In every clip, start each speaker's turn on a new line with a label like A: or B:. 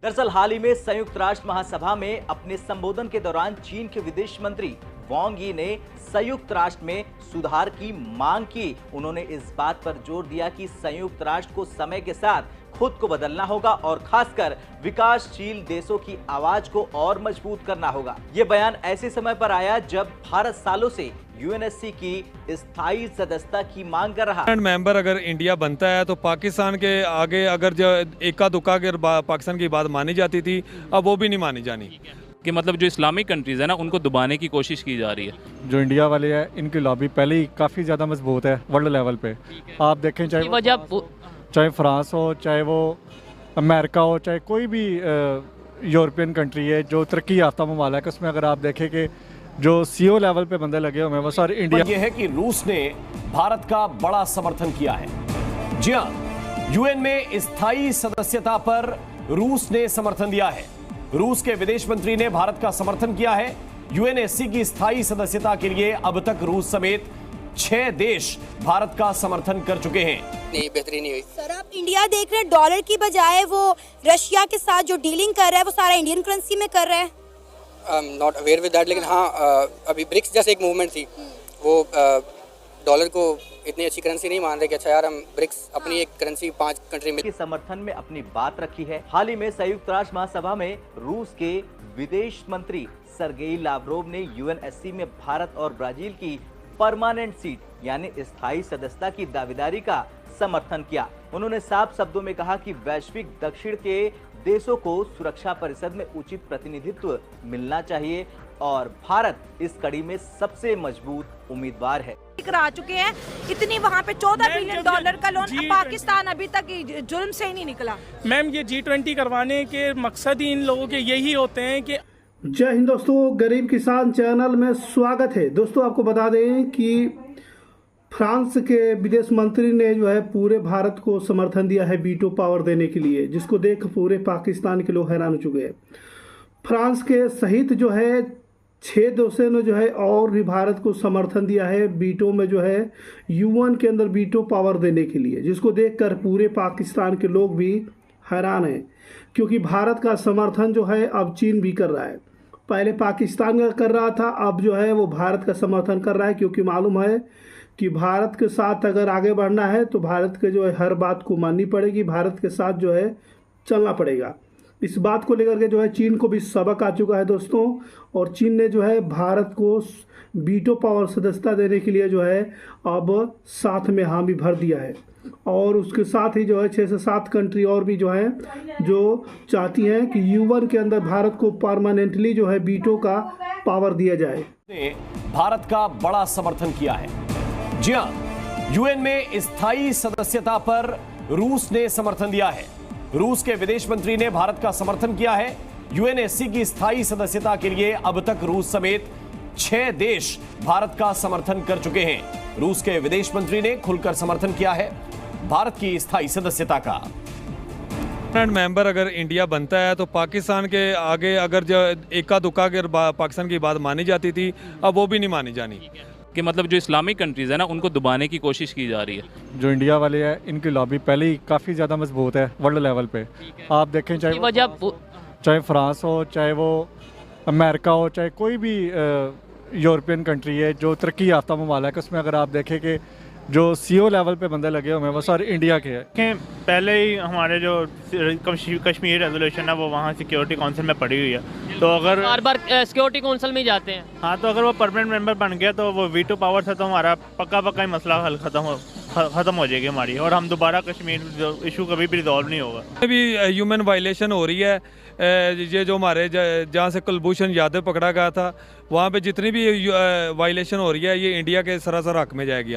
A: दरअसल हाल ही में संयुक्त राष्ट्र महासभा में अपने संबोधन के दौरान चीन के विदेश मंत्री वांग यी ने संयुक्त राष्ट्र में सुधार की मांग की। उन्होंने इस बात पर जोर दिया कि संयुक्त राष्ट्र को समय के साथ खुद को बदलना होगा और खासकर विकासशील देशों की आवाज को और मजबूत करना होगा। ये बयान ऐसे समय पर आया जब भारत सालों से यूएनएससी की स्थायी सदस्यता की मांग कर रहा है।
B: मेंबर अगर इंडिया बनता है तो पाकिस्तान के आगे अगर जो इक्का दुक्का के पाकिस्तान की बात मानी जाती थी, अब वो भी नहीं मानी जानी
C: कि मतलब जो इस्लामिक कंट्रीज़ है ना, उनको दबाने की कोशिश की जा रही है।
D: जो इंडिया वाले हैं इनकी लॉबी पहले ही काफ़ी ज़्यादा मजबूत है वर्ल्ड लेवल पे। आप देखें चाहे फ्रांस हो, चाहे वो अमेरिका हो, चाहे कोई भी यूरोपियन कंट्री है जो तरक्की याफ्ता ममालिक है, उसमें अगर आप देखें कि जो सीओ लेवल पे बंदे लगे हुए हैं वो सारे इंडिया।
E: ये है कि रूस ने भारत का बड़ा समर्थन किया है। जी हां, यूएन में स्थायी सदस्यता पर रूस ने समर्थन दिया है। रूस के विदेश मंत्री ने भारत का समर्थन किया है। यूएनएससी की स्थायी सदस्यता के लिए अब तक रूस समेत 6 देश भारत का समर्थन कर चुके हैं।
F: नहीं, बेहतरी नहीं हुई। सर, आप इंडिया देख रहे हैं, डॉलर की बजाय वो रशिया के साथ जो डीलिंग कर रहा है वो सारा इंडियन करेंसी में कर रहा है।
G: नॉट अवेयर विद दैट, लेकिन हाँ अभी ब्रिक्स जैसे एक मूवमेंट थी, वो डॉलर को इतनी अच्छी करेंसी नहीं मान रहे कि अच्छा यार हम ब्रिक्स अपनी एक करेंसी 5 कंट्री में
A: के समर्थन में अपनी बात रखी है। हाल ही में संयुक्त राष्ट्र महासभा में रूस के विदेश मंत्री सर्गेई लावरोव ने यूएनएससी में भारत और ब्राजील की परमानेंट सीट यानी स्थायी सदस्यता की दावेदारी का समर्थन किया। उन्होंने साफ शब्दों में कहा कि वैश्विक दक्षिण के देशों को सुरक्षा परिषद में उचित प्रतिनिधित्व मिलना चाहिए और भारत इस कड़ी में सबसे मजबूत उम्मीदवार है।
H: आ चुके हैं इतनी वहाँ पे $14 बिलियन का लोन, पाकिस्तान अभी तक जुर्म से ही नहीं निकला।
I: मैम, ये G20 करवाने के मकसद ही इन लोगों के यही होते हैं कि।
J: जय हिंद दोस्तों, गरीब किसान चैनल में स्वागत है। दोस्तों, आपको बता दें कि फ्रांस के विदेश मंत्री ने जो है पूरे भारत को समर्थन दिया है वीटो पावर देने के लिए, जिसको देख पूरे पाकिस्तान के लोग हैरान हो चुके हैं। फ्रांस के सहित जो है 6 देशों ने जो है और भी भारत को समर्थन दिया है वीटो में जो है यूएन के अंदर वीटो पावर देने के लिए, जिसको देखकर पूरे पाकिस्तान के लोग भी हैरान हैं, क्योंकि भारत का समर्थन जो है अब चीन भी कर रहा है। पहले पाकिस्तान का कर रहा था, अब जो है वो भारत का समर्थन कर रहा है, क्योंकि मालूम है कि भारत के साथ अगर आगे बढ़ना है तो भारत के जो है हर बात को माननी पड़ेगी, भारत के साथ जो है चलना पड़ेगा। इस बात को लेकर के जो है चीन को भी सबक आ चुका है दोस्तों, और चीन ने जो है भारत को वीटो पावर सदस्यता देने के लिए जो है अब साथ में हामी भर दिया है। और उसके साथ ही जो है 6 से 7 कंट्री और भी जो है जो चाहती हैं कि यूएन के अंदर भारत को परमानेंटली जो है वीटो का पावर दिया जाए।
E: भारत का बड़ा समर्थन किया है। जी हां, यूएन में स्थायी सदस्यता पर रूस ने समर्थन दिया है। रूस के विदेश मंत्री ने भारत का समर्थन किया है। यूएनएससी की स्थायी सदस्यता के लिए अब तक रूस समेत 6 देश भारत का समर्थन कर चुके हैं। रूस के विदेश मंत्री ने खुलकर समर्थन किया है भारत की स्थायी सदस्यता का।
B: मेंबर अगर इंडिया बनता है तो पाकिस्तान के आगे अगर जो इक्का दुक्का के पाकिस्तान की बात मानी जाती थी, अब वो भी नहीं मानी जानी
C: कि मतलब जो इस्लामिक कंट्रीज़ है ना, उनको दबाने की कोशिश की जा रही है।
D: जो इंडिया वाले हैं इनकी लॉबी पहले ही काफ़ी ज़्यादा मजबूत है वर्ल्ड लेवल पे। आप देखें चाहे फ्रांस हो, चाहे वो अमेरिका हो, चाहे कोई भी यूरोपियन कंट्री है जो तरक्की याफ्ता ममालिक है, उसमें अगर आप देखें कि जो सीओ लेवल पे बंदे लगे हुए हैं वो सारे इंडिया के हैं।
I: पहले ही हमारे जो कश्मीर रेजोल्यूशन है वो वहाँ सिक्योरिटी काउंसिल में पड़ी हुई है, तो अगर
K: बार सिक्योरिटी काउंसिल में जाते हैं।
I: हाँ, तो अगर वो परमानेंट मेंबर बन गया तो वो वीटो पावर से तो हमारा पक्का ही मसला हल खत्म हो जाएगी हमारी, और हम दोबारा कश्मीर इशू कभी भी रिजॉल्व नहीं होगा।
B: अभी ह्यूमन वायलेशन हो रही है। ये जो हमारे जहाँ से कुलभूषण यादव पकड़ा गया था, वहाँ पे जितनी भी वायलेशन हो रही है ये इंडिया के सरासर हक में जाएगी।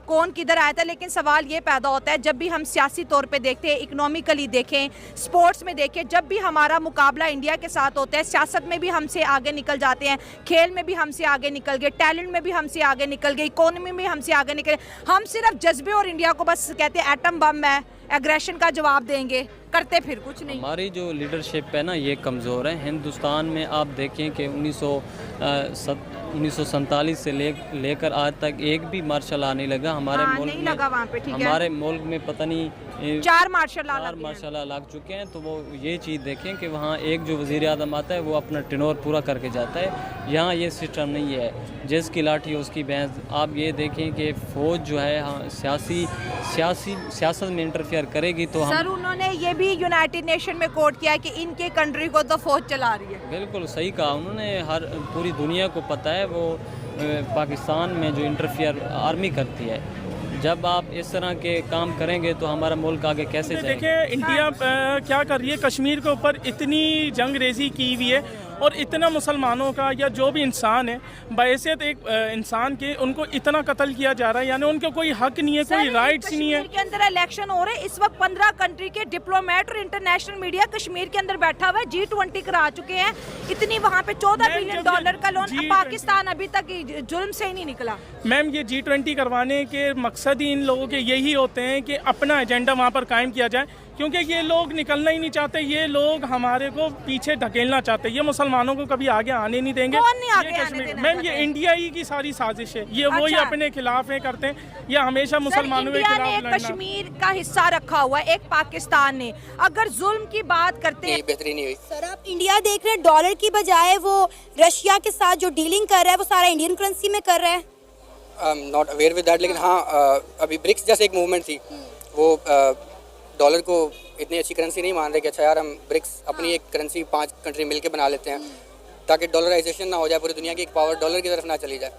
H: कौन किधर आया था, लेकिन सवाल ये पैदा होता है जब भी हम सियासी तौर पे देखते हैं, इकोनॉमिकली देखें, स्पोर्ट्स में देखें, जब भी हमारा मुकाबला इंडिया के साथ होता है, सियासत में भी हमसे आगे निकल जाते हैं, खेल में भी हमसे आगे निकल गए, टैलेंट में भी हमसे आगे निकल गए, इकोनॉमी में हमसे आगे निकल। हम सिर्फ जज्बे और इंडिया को बस कहते हैं एटम बम है, एग्रेशन का जवाब देंगे, करते फिर कुछ नहीं।
K: हमारी जो लीडरशिप है ना ये कमज़ोर है। हिंदुस्तान में आप देखें कि 1947 से लेकर आज तक एक भी मार्शल लॉ नहीं लगा हमारे मुल्क
H: नहीं
K: में।
H: लगा वहाँ पे, ठीक है।
K: हमारे मुल्क में पता नहीं
H: 4 मार्शल लॉ
K: लग चुके हैं। तो वो ये चीज़ देखें कि वहाँ एक जो वज़ीर आज़म आता है वो अपना टेनोर पूरा करके जाता है। यहाँ ये सिस्टम नहीं है, जिसकी लाठी उसकी भैंस। आप ये देखें कि फ़ौज जो है हाँ, सियासत में इंटरफेयर करेगी तो हम।
H: सर उन्होंने ये भी यूनाइटेड नेशन में कोट किया कि इनके कंट्री को तो फौज चला रही है।
K: बिल्कुल सही कहा उन्होंने। हर पूरी दुनिया को पता है वो पाकिस्तान में जो इंटरफेयर आर्मी करती है। जब आप इस तरह के काम करेंगे तो हमारा मुल्क आगे कैसे जाएगा?
L: देखिए इंडिया क्या कर रही है, कश्मीर के ऊपर इतनी जंगरेजी की हुई है और इतना मुसलमानों का या जो भी इंसान है बहैसियत एक इंसान के उनको इतना कत्ल किया जा रहा है, यानी उनका कोई हक नहीं है, कोई राइट्स नहीं है।
H: कश्मीर के अंदर इलेक्शन हो रहे हैं इस वक्त, 15 कंट्री के डिप्लोमेट और इंटरनेशनल मीडिया कश्मीर के अंदर बैठा हुआ है। G20 करा चुके हैं, इतनी वहाँ पे $14 बिलियन का लोन। पाकिस्तान अभी तक जुल्म से ही नहीं निकला।
L: मैम ये G20 करवाने के मकसद ही इन लोगों के यही होते हैं कि अपना एजेंडा वहाँ पर कायम किया जाए, क्योंकि ये लोग निकलना ही नहीं चाहते। ये लोग हमारे को पीछे धकेलना चाहते हैं। ये मुसलमानों को कभी आगे आने नहीं देंगे।
H: कौन नहीं आगे आने देना?
L: मैम ये इंडिया ही की सारी साजिश है। ये वही अपने खिलाफ है करते हैं, ये हमेशा मुसलमानों के खिलाफ लड़ना।
H: कश्मीर का हिस्सा रखा हुआ है एक पाकिस्तान ने। अगर जुल्म की बात करते हैं,
G: बेहतरीन नहीं हुई।
F: सर आप इंडिया देख रहे हैं, डॉलर की बजाय वो रशिया के साथ जो डीलिंग कर रहा है वो सारा इंडियन करेंसी में कर रहा है।
G: नॉट अवेयर विद दैट, लेकिन हाँ अभी ब्रिक्स जैसे एक मूवमेंट थी, वो डॉलर को इतनी अच्छी करेंसी नहीं मान रहे कि अच्छा यार हम ब्रिक्स अपनी एक करेंसी 5 कंट्री मिलके बना लेते हैं ताकि डॉलराइजेशन ना हो जाए, पूरी दुनिया की एक पावर डॉलर की तरफ ना चली जाए।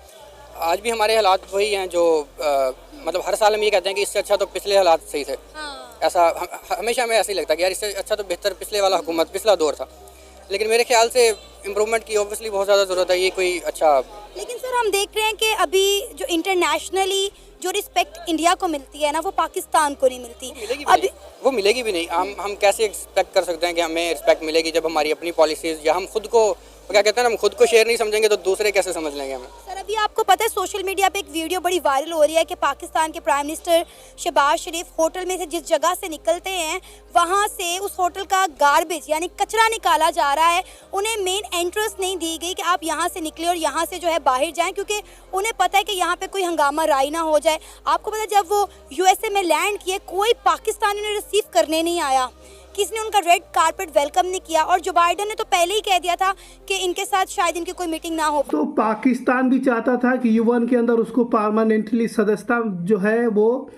G: आज भी हमारे हालात वही हैं जो मतलब हर साल हम ये कहते हैं कि इससे अच्छा तो पिछले हालात सही थे। ऐसा हमेशा हमें ऐसा ही लगता है कि यार इससे अच्छा तो बेहतर पिछले वाला हुकूमत पिछला दौर था, लेकिन मेरे ख्याल से इम्प्रूवमेंट की ऑब्वियसली बहुत ज़्यादा ज़रूरत है। ये कोई अच्छा,
F: लेकिन सर हम देख रहे हैं कि अभी जो इंटरनेशनली जो रिस्पेक्ट इंडिया को मिलती है ना वो पाकिस्तान को नहीं मिलती। अभी
G: वो मिलेगी भी नहीं। हम कैसे एक्सपेक्ट कर सकते हैं कि हमें रिस्पेक्ट मिलेगी जब हमारी अपनी पॉलिसीज़ या हम खुद को क्या कहते हैं ना, हम खुद को शेयर नहीं समझेंगे तो दूसरे कैसे समझ लेंगे हमें?
F: सर अभी आपको पता है सोशल मीडिया पे एक वीडियो बड़ी वायरल हो रही है कि पाकिस्तान के प्राइम मिनिस्टर शहबाज शरीफ होटल में से जिस जगह से निकलते हैं वहाँ से उस होटल का गार्बेज यानी कचरा निकाला जा रहा है। उन्हें मेन एंट्रेंस नहीं दी गई कि आप यहाँ से निकले और यहाँ से जो है बाहर जाएं, क्योंकि उन्हें पता है कि यहाँ पे कोई हंगामा राई ना हो जाए। आपको पता है जब वो USA में लैंड किए कोई पाकिस्तानी उन्हें रिसीव करने नहीं आया, किसी ने उनका रेड कारपेट वेलकम नहीं किया। और जो बाइडेन ने तो पहले ही कह दिया था कि इनके साथ शायद इनकी कोई मीटिंग ना हो।
J: तो पाकिस्तान भी चाहता था कि UN के अंदर उसको परमानेंटली सदस्यता जो है वो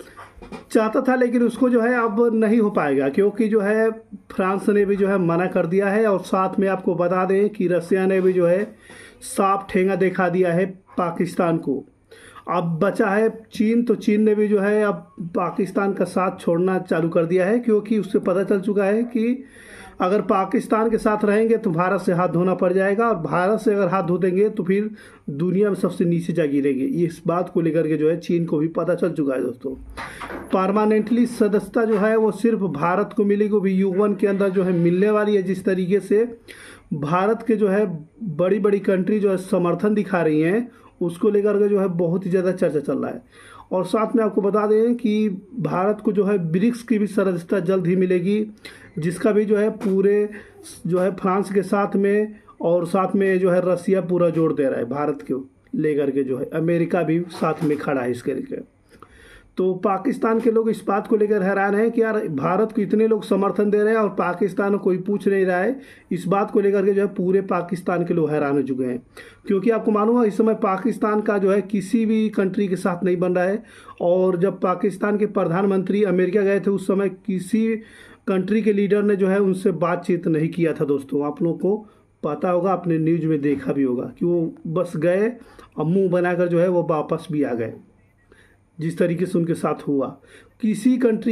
J: चाहता था, लेकिन उसको जो है अब नहीं हो पाएगा क्योंकि जो है फ्रांस ने भी जो है मना कर दिया है। और साथ में आपको बता दें कि रसिया ने भी जो है साफ ठेंगा दिखा दिया है पाकिस्तान को। अब बचा है चीन, तो चीन ने भी जो है अब पाकिस्तान का साथ छोड़ना चालू कर दिया है क्योंकि उससे पता चल चुका है कि अगर पाकिस्तान के साथ रहेंगे तो भारत से हाथ धोना पड़ जाएगा और भारत से अगर हाथ धो देंगे तो फिर दुनिया में सबसे नीचे जा गिरेंगे। इस बात को लेकर के जो है चीन को भी पता चल चुका है। दोस्तों परमानेंटली सदस्यता जो है वो सिर्फ भारत को मिलेगी, वो भी UN के अंदर जो है मिलने वाली है। जिस तरीके से भारत के जो है बड़ी बड़ी कंट्री जो है समर्थन दिखा रही हैं उसको लेकर के जो है बहुत ही ज़्यादा चर्चा चल रहा है। और साथ में आपको बता दें कि भारत को जो है ब्रिक्स की भी सदस्यता जल्द ही मिलेगी, जिसका भी जो है पूरे जो है फ्रांस के साथ में और साथ में जो है रसिया पूरा जोर दे रहा है भारत को लेकर के, जो है अमेरिका भी साथ में खड़ा है इसके लेकर। तो पाकिस्तान के लोग इस बात को लेकर हैरान हैं कि यार भारत को इतने लोग समर्थन दे रहे हैं और पाकिस्तान को कोई पूछ नहीं रहा है। इस बात को लेकर के जो है पूरे पाकिस्तान के लोग हैरान हो चुके हैं क्योंकि आपको मालूम है इस समय पाकिस्तान का जो है किसी भी कंट्री के साथ नहीं बन रहा है। और जब पाकिस्तान के प्रधानमंत्री अमेरिका गए थे उस समय किसी कंट्री के लीडर ने जो है उनसे बातचीत नहीं किया था। दोस्तों आप लोगों को पता होगा, आपने न्यूज़ में देखा भी होगा कि वो बस गए और मुँह बनाकर जो है वो वापस भी आ गए। जिस तरीके से उनके साथ हुआ किसी कंट्री